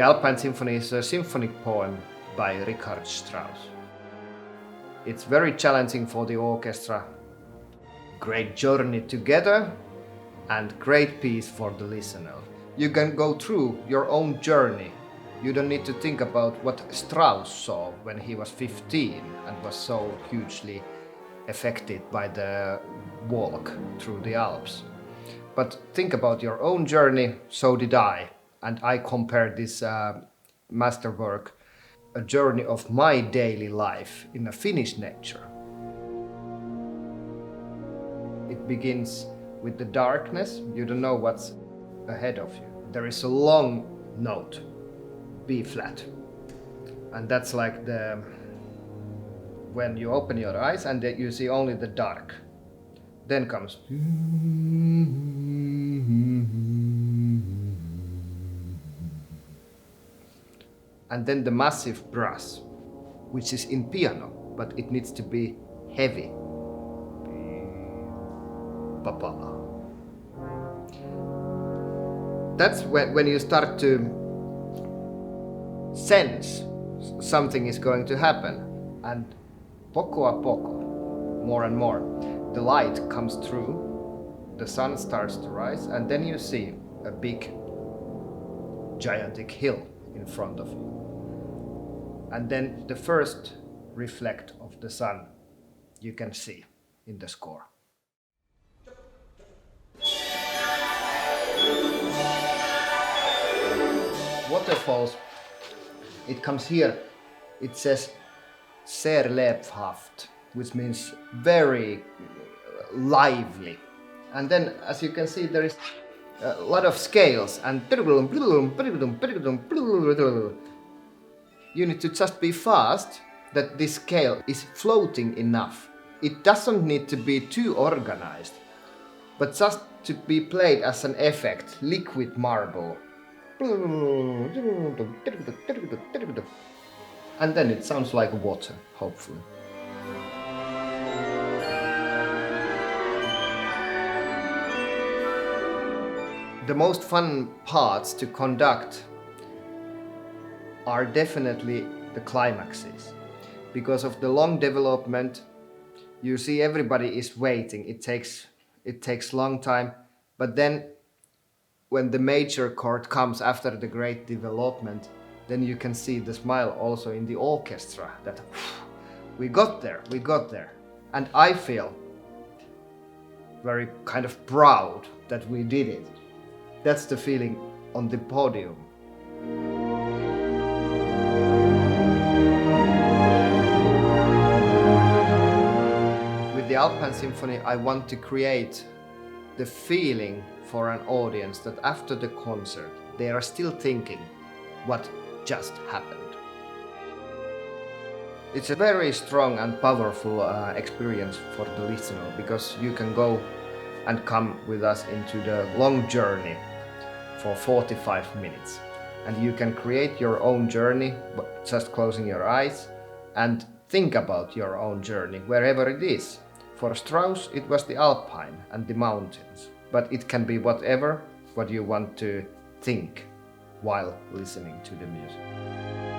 Alpine Symphony is a symphonic poem by Richard Strauss. It's very challenging for the orchestra. Great journey together and great piece for the listener. You can go through your own journey. You don't need to think about what Strauss saw when he was 15 and was so hugely affected by the walk through the Alps. But think about your own journey, so did I. And I compared this masterwork, a journey of my daily life in a Finnish nature. It begins with the darkness, you don't know what's ahead of you. There is a long note, B flat. And that's like when you open your eyes and you see only the dark. Then comes and then the massive brass, which is in piano, but it needs to be heavy. Papa. That's when you start to sense something is going to happen, and poco a poco, more and more, the light comes through, the sun starts to rise, and then you see a big, gigantic hill in front of you. And then the first reflect of the sun you can see in the score. Waterfalls, it comes here, it says sehr lebhaft, which means very lively. And then, as you can see, there is a lot of scales and you need to just be fast that this scale is floating enough. It doesn't need to be too organized, but just to be played as an effect, liquid marble. And then it sounds like water, hopefully. The most fun parts to conduct are definitely the climaxes. Because of the long development, you see everybody is waiting. It takes long time, but then when the major chord comes after the great development, then you can see the smile also in the orchestra that we got there. And I feel very kind of proud that we did it. That's the feeling on the podium. With the Alpine Symphony, I want to create the feeling for an audience that after the concert, they are still thinking what just happened. It's a very strong and powerful experience for the listener, because you can go and come with us into the long journey for 45 minutes. And you can create your own journey, just closing your eyes, and think about your own journey, wherever it is. For Strauss, it was the Alpine and the mountains, but it can be whatever what you want to think while listening to the music.